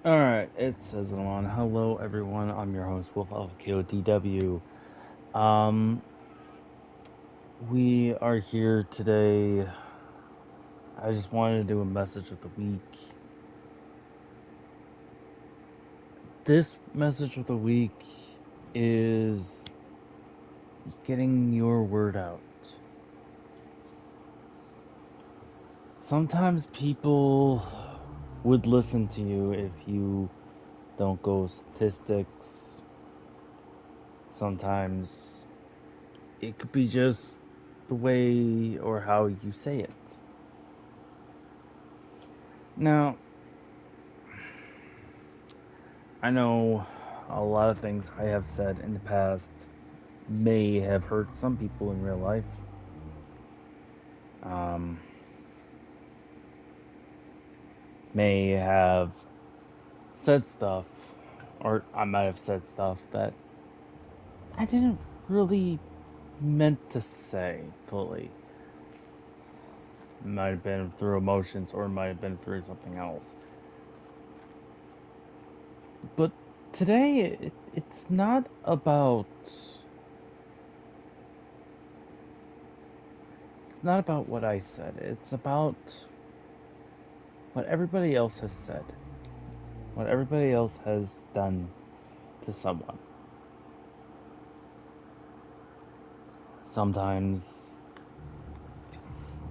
Alright, it says it on. Hello everyone, I'm your host, Wolf Alpha KOTW. Um, we are here today. I just wanted to do a message of the week. This message of the week is getting your word out. Sometimes people would listen to you if you don't go statistics. Sometimes it could be just the way or how you say it. Now, I know a lot of things I have said in the past may have hurt some people in real life. Um, may have said stuff, or I might have said stuff that I didn't really meant to say fully. It might have been through emotions, or it might have been through something else. But today, it's not about. It's not about what I said. It's about what everybody else has said. What everybody else has done to someone. Sometimes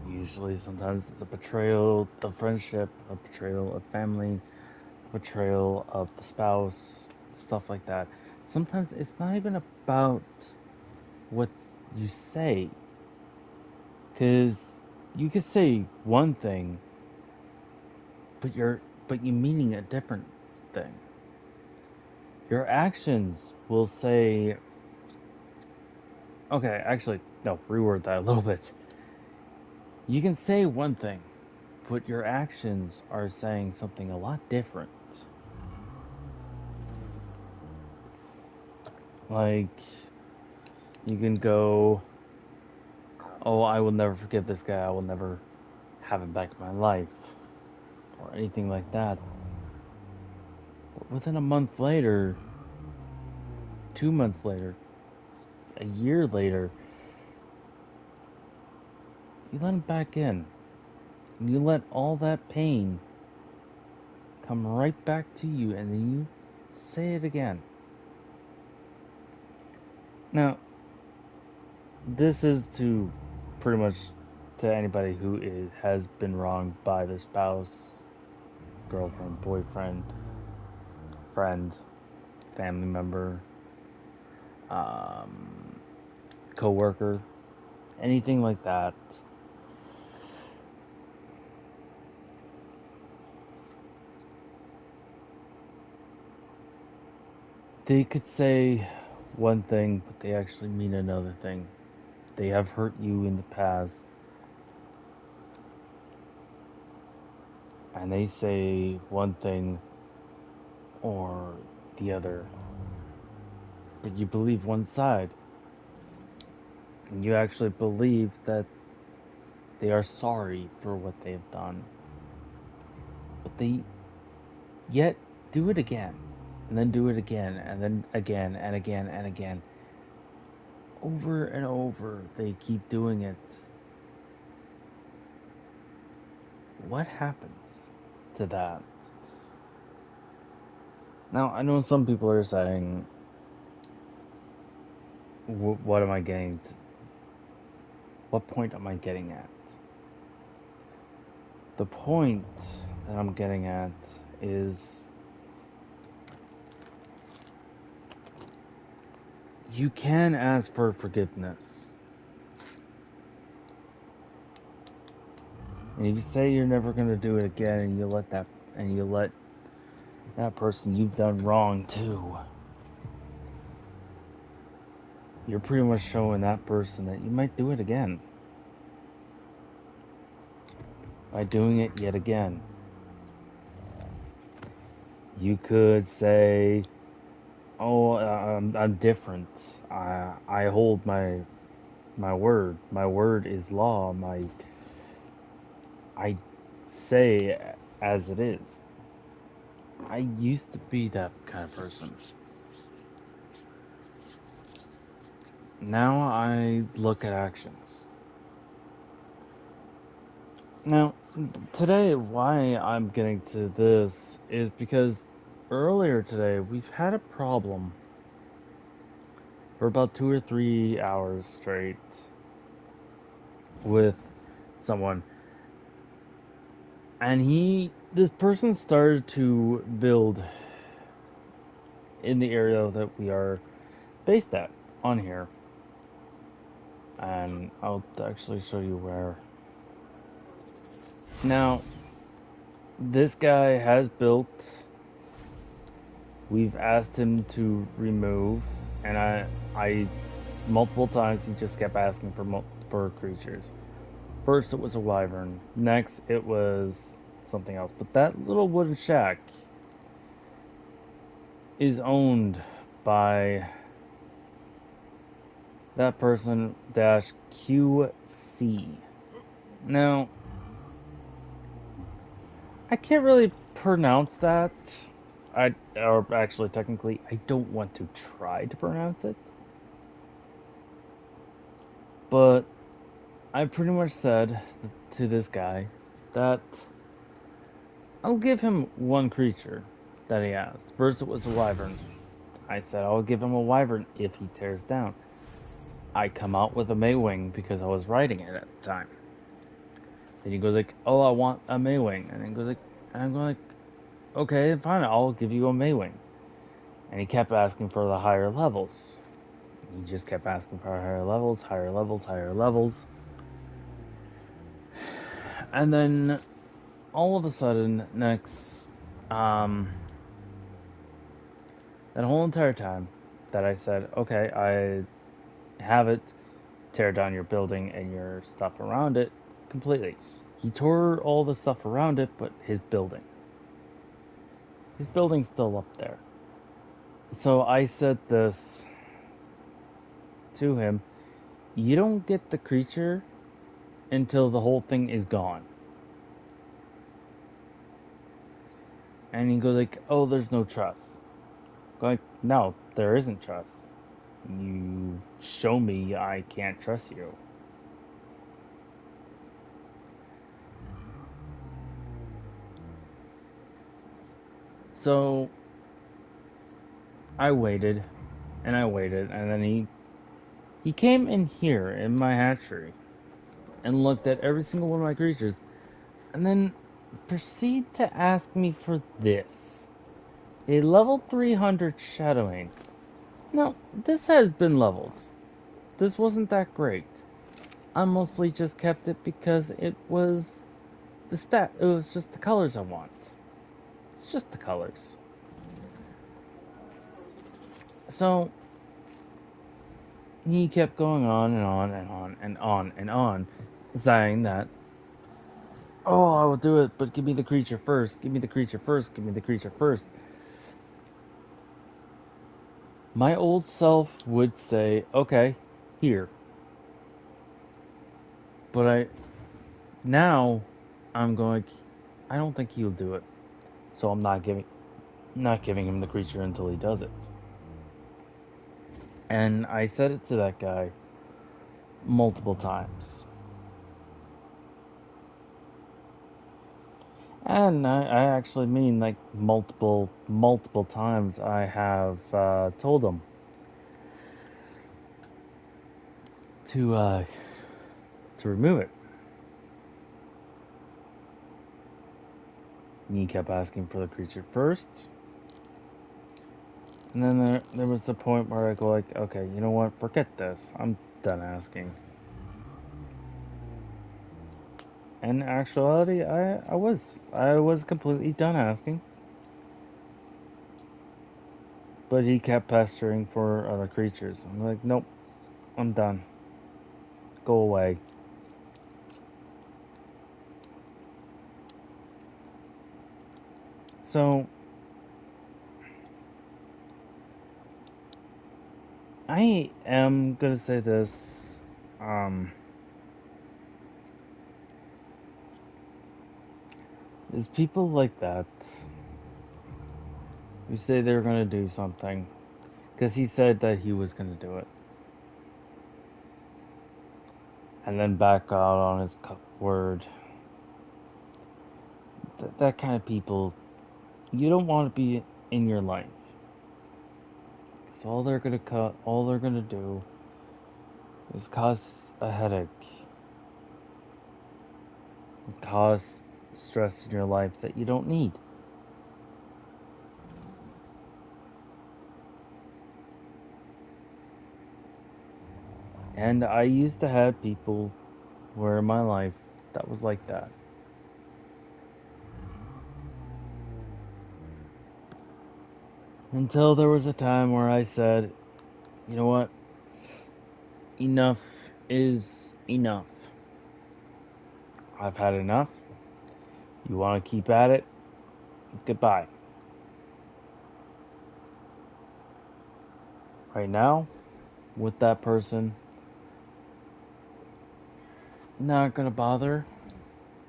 it's a betrayal of friendship, a betrayal of family, a betrayal of the spouse, stuff like that. Sometimes it's not even about what you say, because you could say one thing, but you're meaning a different thing. Your actions will say, okay, actually, no, reword that a little bit. You can say one thing, but your actions are saying something a lot different. Like, you can go, oh, I will never forgive this guy, I will never have him back in my life, or anything like that. But within a month later, 2 months later, a year later, you let him back in. And you let all that pain come right back to you, and then you say it again. Now, this is to pretty much to anybody who has been wronged by their spouse, girlfriend, boyfriend, friend, family member, um, co-worker, anything like that. They could say one thing, but they actually mean another thing. They have hurt you in the past, and they say one thing or the other, but you believe one side. And you actually believe that they are sorry for what they have done. But they yet do it again, and then do it again, and then again, and again, and again. Over and over, they keep doing it. What happens to that? Now, I know some people are saying, what am I getting to? What point am I getting at? The point that I'm getting at is you can ask for forgiveness. And if you say you're never going to do it again, and you let that person you've done wrong to, you're pretty much showing that person that you might do it again. By doing it yet again. You could say, oh, I'm different. I hold my word. My word is law. I say as it is. I used to be that kind of person. Now I look at actions. Now, today, why I'm getting to this is because earlier today we've had a problem for about 2 or 3 hours straight with someone, and this person started to build in the area that we are based at on here, and I'll actually show you where. Now, this guy has built. We've asked him to remove, and I multiple times he just kept asking for creatures. First it was a wyvern, next it was something else. But that little wooden shack is owned by that person dash QC. Now, I can't really pronounce that. Or actually, technically, I don't want to try to pronounce it. But I pretty much said to this guy that I'll give him one creature that he asked. First it was a wyvern. I said I'll give him a wyvern if he tears down. I come out with a Maywing because I was writing it at the time. Then he goes like, oh, I want a Maywing. And then goes like, and I'm going like, okay, fine, I'll give you a Maywing. And he kept asking for the higher levels. He just kept asking for higher levels, higher levels, higher levels. And then all of a sudden, next, that whole entire time that I said, okay, I have it, tear down your building and your stuff around it completely. He tore all the stuff around it, but his building's still up there. So I said this to him, you don't get the creature until the whole thing is gone. And he goes like, oh, there's no trust. I'm like, no, there isn't trust. You show me I can't trust you. So I waited and I waited, and then he came in here in my hatchery and looked at every single one of my creatures, and then proceed to ask me for this. A level 300 shadowing. Now, this has been leveled. This wasn't that great. I mostly just kept it because it was it was just the colors I want. It's just the colors. So he kept going on and on and on and on and on, saying that, oh, I will do it, but give me the creature first, give me the creature first, give me the creature first. My old self would say, okay, here. But now I'm going, I don't think he'll do it. So I'm not giving him the creature until he does it. And I said it to that guy multiple times. And I actually mean like multiple times I have told him to remove it. And he kept asking for the creature first. And then there was a point where I go like, okay, you know what, forget this. I'm done asking. In actuality, I was completely done asking. But he kept pestering for other creatures. I'm like, nope, I'm done. Go away. So I am gonna say this. Is people like that You say they're gonna do something. Because he said that he was gonna do it. And then back out on his word. That kind of people, you don't want to be in your life. Because all they're gonna do is cause a headache. Cause stress in your life that you don't need. And I used to have people who were in my life that was like that. Until there was a time where I said, you know what? Enough is enough. I've had enough. You want to keep at it? Goodbye. Right now, with that person, not gonna bother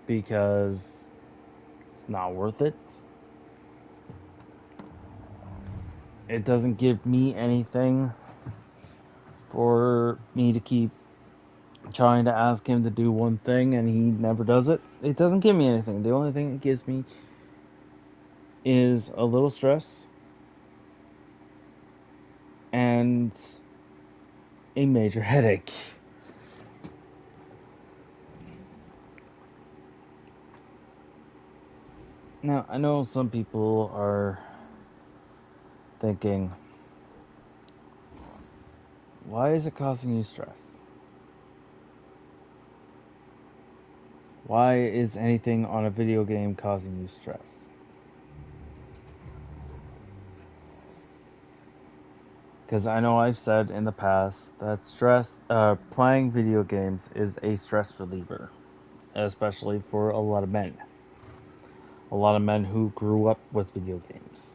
because it's not worth it. It doesn't give me anything for me to keep trying to ask him to do one thing and he never does it. It doesn't give me anything. The only thing it gives me is a little stress and a major headache. Now, I know some people are thinking, why is it causing you stress? Why is anything on a video game causing you stress? Because I know I've said in the past that playing video games is a stress reliever, especially for a lot of men. A lot of men who grew up with video games.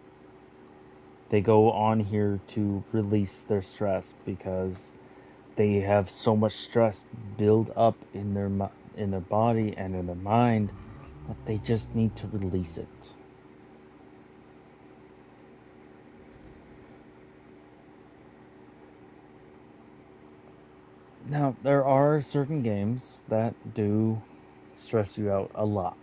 They go on here to release their stress because they have so much stress build up in their body and in their mind that they just need to release it. Now, there are certain games that do stress you out a lot.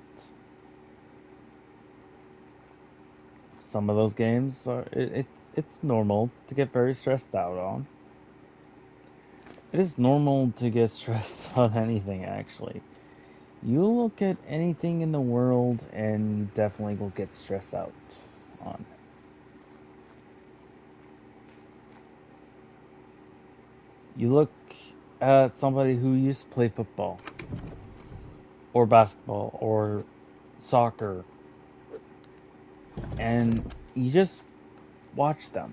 Some of those games it's normal to get very stressed out on. It is normal to get stressed on anything, actually. You look at anything in the world and you definitely will get stressed out on. You look at somebody who used to play football or basketball or soccer and you just watch them.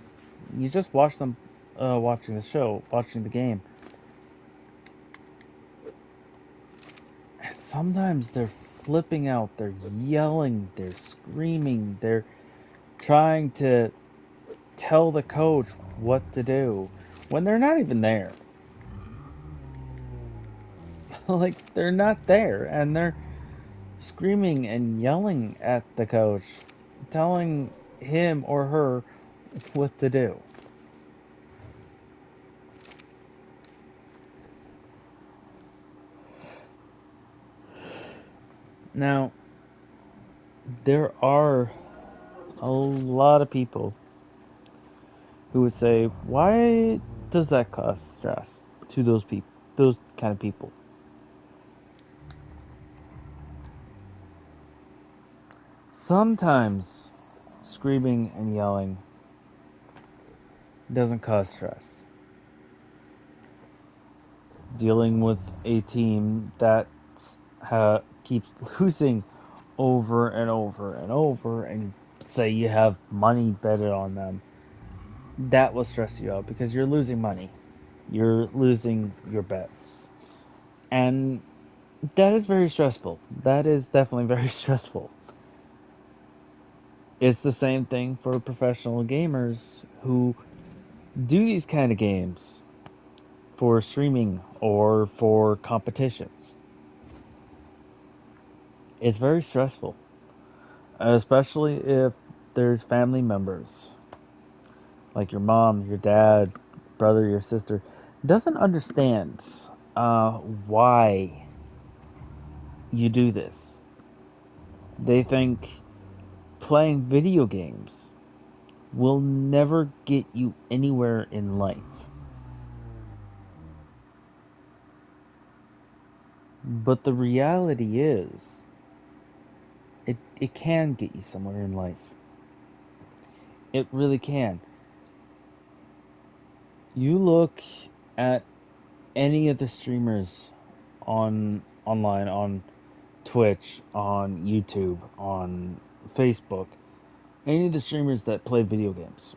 You just watch them watching the show, watching the game. And sometimes they're flipping out, they're yelling, they're screaming, they're trying to tell the coach what to do when they're not even there. Like, they're not there, and they're screaming and yelling at the coach, telling him or her what to do. Now, there are a lot of people who would say, why does that cause stress to those kind of people? Sometimes screaming and yelling doesn't cause stress. Dealing with a team that keeps losing over and over and over, and say you have money betted on them, that will stress you out because you're losing money. You're losing your bets. And that is very stressful. That is definitely very stressful. It's the same thing for professional gamers who do these kind of games for streaming or for competitions. It's very stressful, especially if there's family members, like your mom, your dad, brother, your sister, doesn't understand why you do this. They think playing video games will never get you anywhere in life. But the reality is, it can get you somewhere in life. It really can. You look at any of the streamers online, on Twitch, on YouTube, on Facebook, any of the streamers that play video games.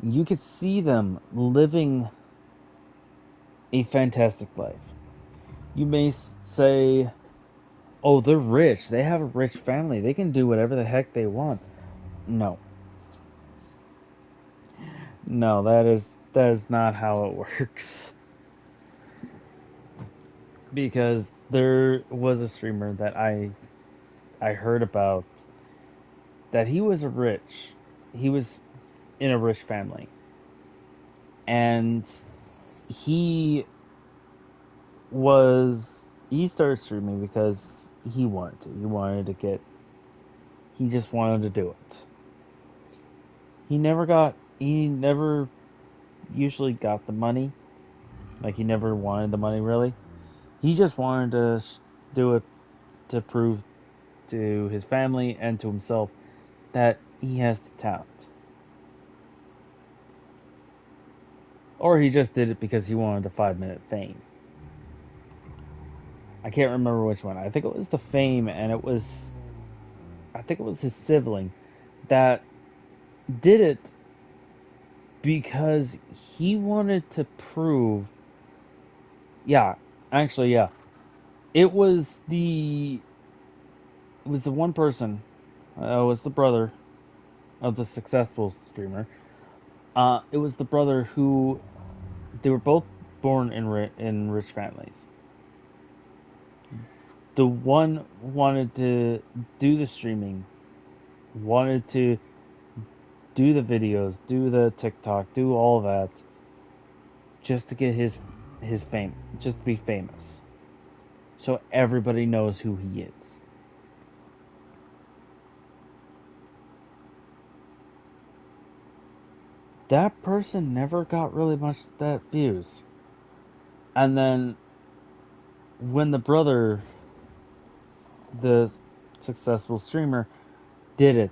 You could see them living a fantastic life. You may say, oh, they're rich. They have a rich family. They can do whatever the heck they want. No. No, that is not how it works. Because there was a streamer that I heard about, that he was he was in a rich family. And he started streaming because he wanted to. He just wanted to do it. He never usually got the money. Like, he never wanted the money, really. He just wanted to do it to prove to his family and to himself that he has the talent. Or he just did it because he wanted the 5-minute fame. I can't remember which one. I think it was the fame, and I think it was his sibling that did it because he wanted to prove. Yeah, actually, yeah. It was the one person. It was the brother of the successful streamer. It was the brother who, they were both born in rich families. The one wanted to do the streaming, wanted to do the videos, do the TikTok, do all that, just to get his fame, just to be famous, so everybody knows who he is. That person never got really much that views. And then when the brother, the successful streamer, did it,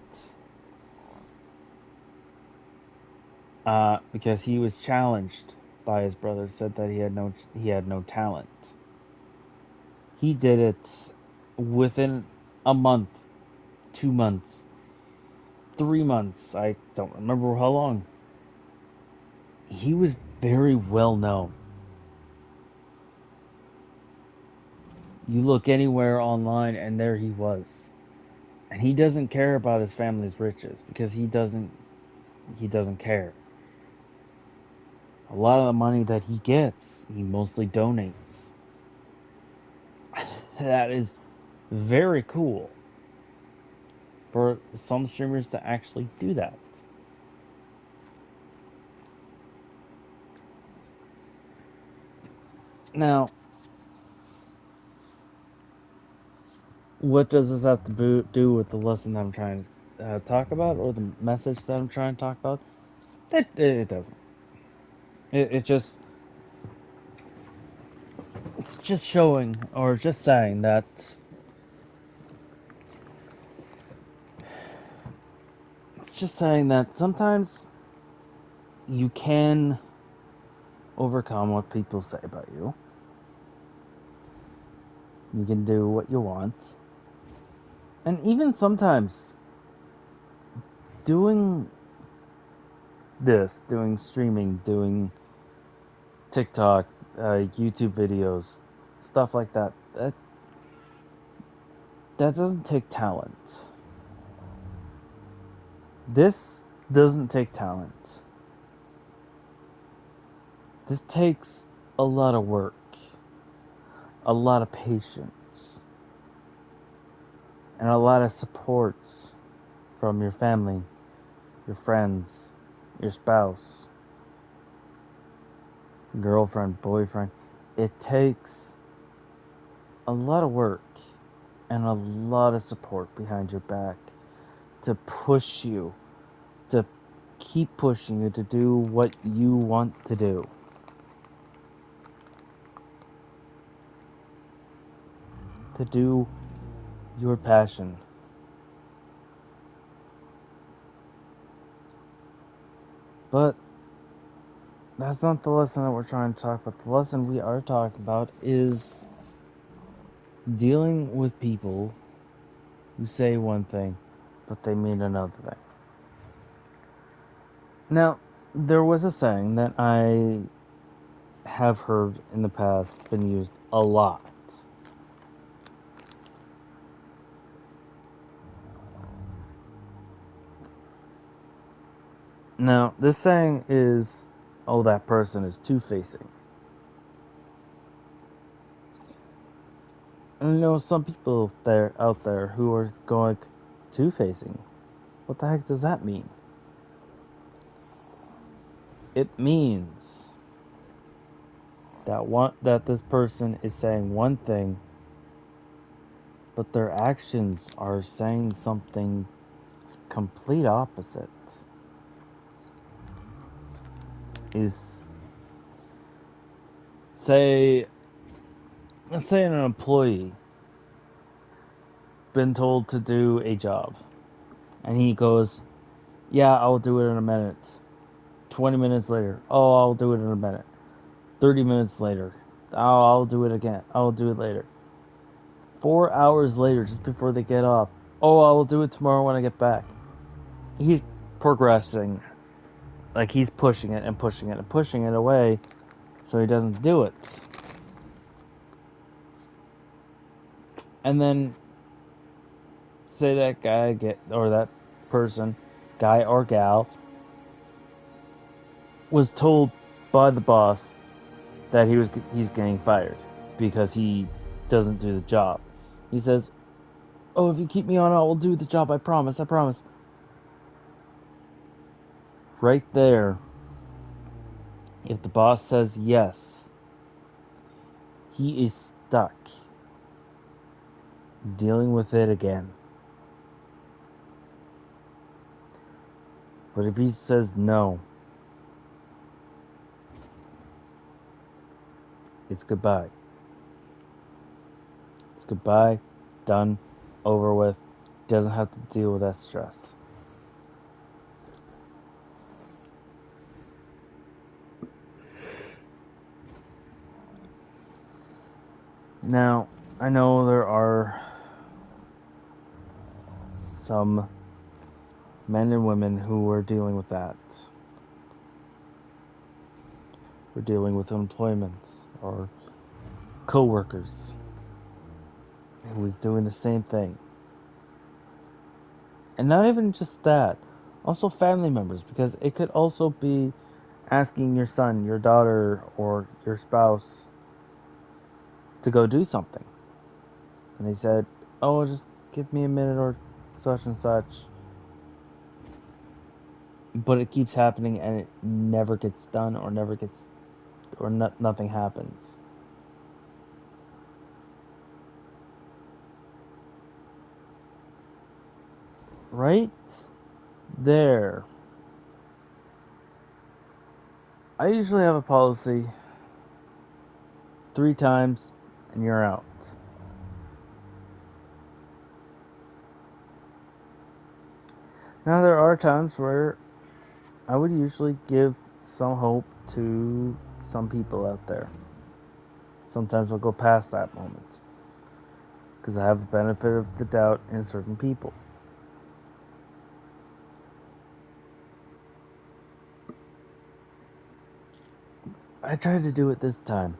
because he was challenged by his brother, said that he had no talent. He did it within a month, 2 months, 3 months. I don't remember how long. He was very well known. You look anywhere online and there he was. And he doesn't care about his family's riches, because he doesn't care. A lot of the money that he gets, he mostly donates. That is very cool for some streamers to actually do that. Now, what does this have to do with the lesson that I'm trying to talk about, or the message that I'm trying to talk about? It doesn't. It's just showing, or just saying that sometimes you can overcome what people say about you. You can do what you want. And even sometimes doing streaming, doing TikTok, YouTube videos, stuff like that, that doesn't take talent. This doesn't take talent. This takes a lot of work, a lot of patience, and a lot of supports from your family, your friends, your spouse, girlfriend, boyfriend. It takes a lot of work and a lot of support behind your back to push you, to keep pushing you to do what you want to do. To do your passion. But that's not the lesson that we're trying to talk about. The lesson we are talking about is dealing with people who say one thing, but they mean another thing. Now, there was a saying that I have heard in the past been used a lot. Now, this saying is, oh, that person is two-facing. And you know, some people out there who are going, two-facing? What the heck does that mean? It means that this person is saying one thing, but their actions are saying something complete opposite. Let's say an employee been told to do a job, and he goes, yeah, I'll do it in a minute. 20 minutes later, oh, I'll do it in a minute. 30 minutes later, oh, I'll do it again. I'll do it later. 4 hours later, just before they get off, oh, I will do it tomorrow when I get back. He's progressing. Like, he's pushing it and pushing it and pushing it away so he doesn't do it. And then, say that guy or that person, guy or gal, was told by the boss that he's getting fired because he doesn't do the job. He says, oh, if you keep me on, I will do the job, I promise, I promise. Right there, if the boss says yes, he is stuck dealing with it again. But if he says no, it's goodbye. It's goodbye, done, over with. Doesn't have to deal with that stress. Now, I know there are some men and women who are dealing with that. We're dealing with employment or co-workers who is doing the same thing. And not even just that, also family members, because it could also be asking your son, your daughter, or your spouse to go do something. And they said, oh, just give me a minute or such and such. But it keeps happening and it never gets done or nothing happens. Right there. I usually have a policy 3 times and you're out. Now there are times where I would usually give some hope to some people out there. Sometimes I'll go past that moment because I have the benefit of the doubt in certain people. I tried to do it this time.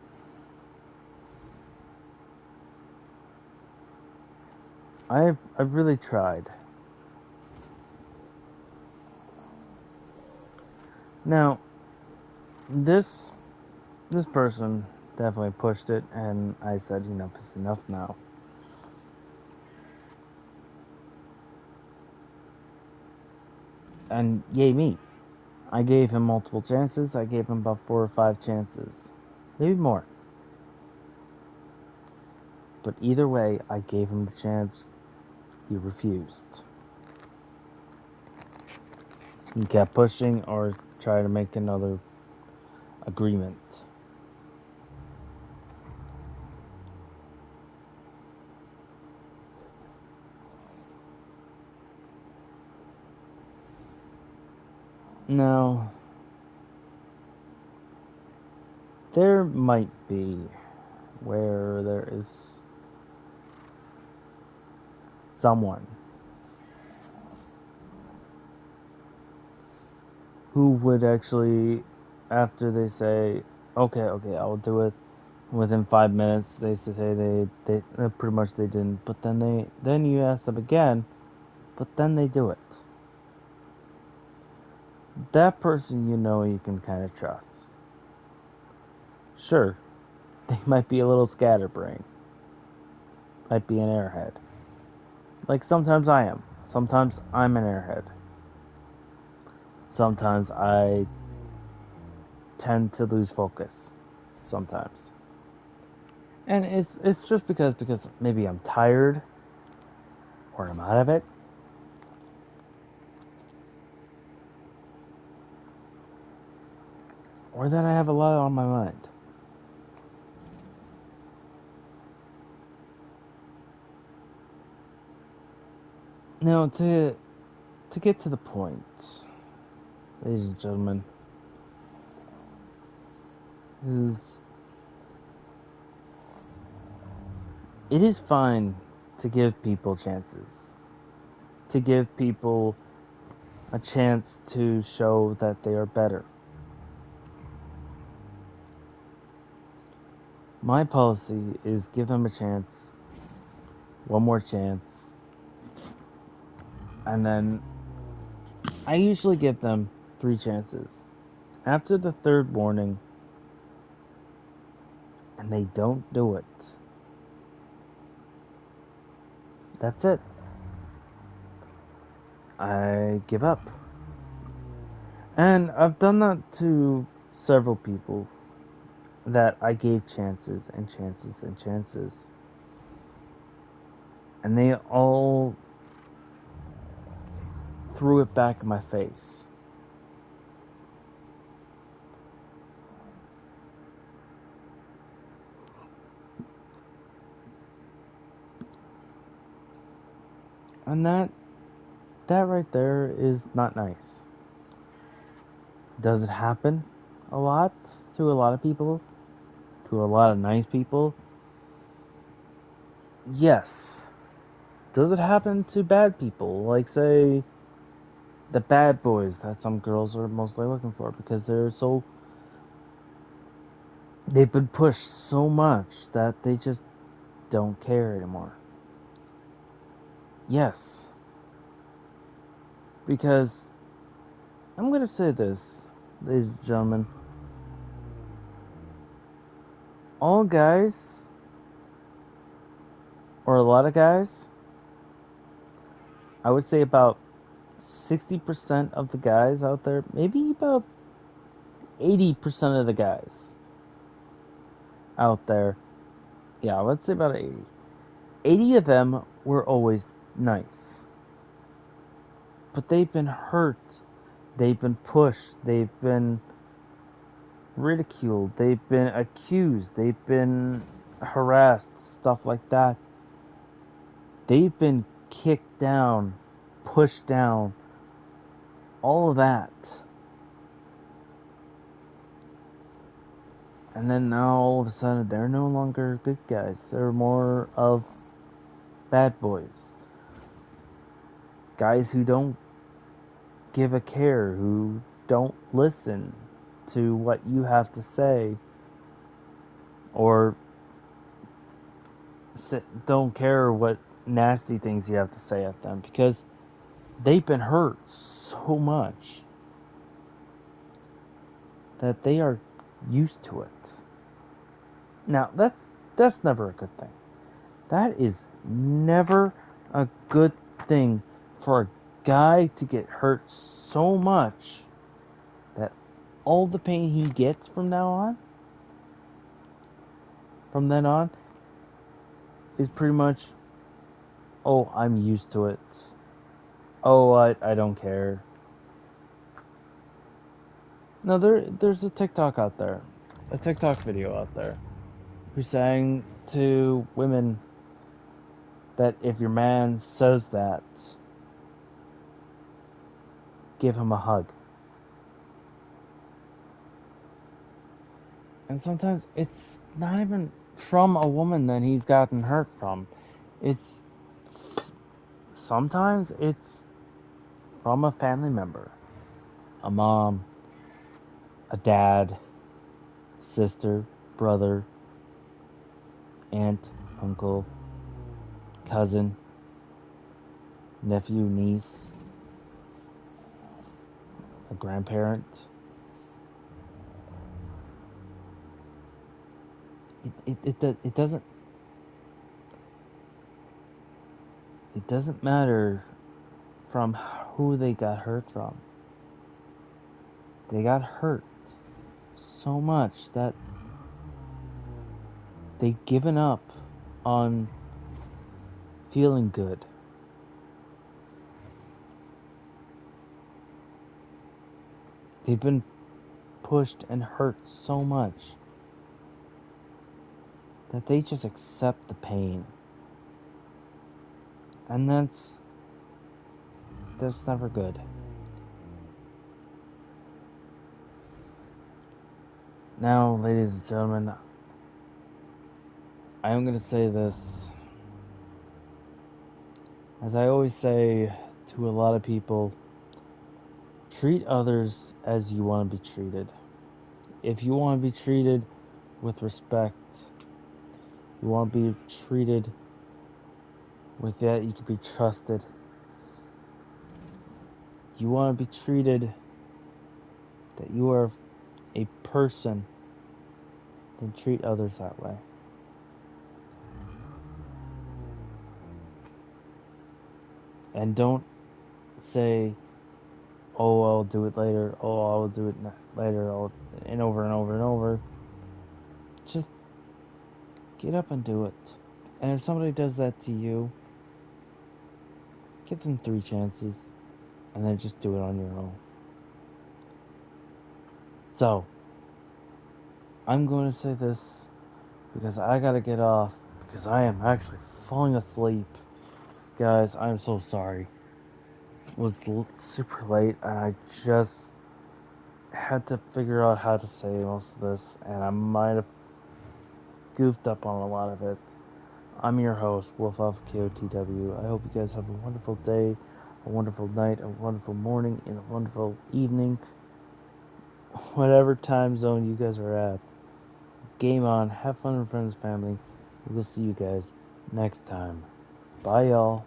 I've really tried. Now, this person definitely pushed it, and I said enough is enough now. And yay me. I gave him multiple chances. I gave him about 4 or 5 chances. Maybe more. But either way, I gave him the chance. He refused. He kept pushing or tried to make another agreement. Now, there might be where there is someone who would actually, after they say, okay, I'll do it, within 5 minutes, they say they pretty much they didn't, but then you ask them again, but then they do it. That person you can kind of trust. Sure, they might be a little scatterbrained, might be an airhead. Like sometimes I am. Sometimes I'm an airhead. Sometimes I tend to lose focus. Sometimes. And it's just because maybe I'm tired or I'm out of it. Or that I have a lot on my mind. Now to get to the point, ladies and gentlemen, it is fine to give people chances. To give people a chance to show that they are better. My policy is give them a chance, one more chance, and then I usually give them 3 chances. After the 3rd warning, and they don't do it, that's it. I give up. And I've done that to several people that I gave chances and chances and chances. And they all threw it back in my face. And that right there is not nice. Does it happen a lot to a lot of people? To a lot of nice people? Yes. Does it happen to bad people? Like, say, the bad boys that some girls are mostly looking for because they've been pushed so much that they just don't care anymore. Yes. Because I'm going to say this, ladies and gentlemen. All guys, or a lot of guys, I would say about 60% of the guys out there, maybe about 80% of the guys out there, yeah, let's say about 80. 80 of them were always nice. But they've been hurt. They've been pushed. They've been ridiculed. They've been accused. They've been harassed. Stuff like that. They've been kicked down, pushed down. All of that. And then now all of a sudden they're no longer good guys. They're more of bad boys. Guys who don't give a care, who don't listen to what you have to say, or don't care what nasty things you have to say at them, because they've been hurt so much that they are used to it. Now, that's never a good thing. That is never a good thing for a guy to get hurt so much that all the pain he gets from then on, is pretty much, oh, I'm used to it. Oh, I don't care. No, there's a TikTok out there, a TikTok video out there, who's saying to women that if your man says that, give him a hug. And sometimes it's not even from a woman that he's gotten hurt from. Sometimes it's from a family member. A mom, a dad, sister, brother, aunt, uncle, cousin, nephew, niece, a grandparent. It doesn't matter from who they got hurt from. They got hurt so much that they've given up on feeling good. They've been pushed and hurt so much that they just accept the pain. And that's never good. Now, ladies and gentlemen, I am going to say this. As I always say to a lot of people, treat others as you want to be treated. If you want to be treated with respect, you want to be treated with that you can be trusted, you want to be treated that you are a person, then treat others that way. And don't say, oh, I'll do it later, oh, I'll do it later, and over and over and over. Just get up and do it. And if somebody does that to you, give them 3 chances, and then just do it on your own. So, I'm going to say this because I gotta get off, because I am actually falling asleep. Guys, I'm so sorry. It was super late, and I just had to figure out how to say most of this, and I might have goofed up on a lot of it. I'm your host, Wolf Alpha KOTW. I hope you guys have a wonderful day, a wonderful night, a wonderful morning, and a wonderful evening. Whatever time zone you guys are at. Game on, have fun with friends and family. We'll see you guys next time. Bye, y'all.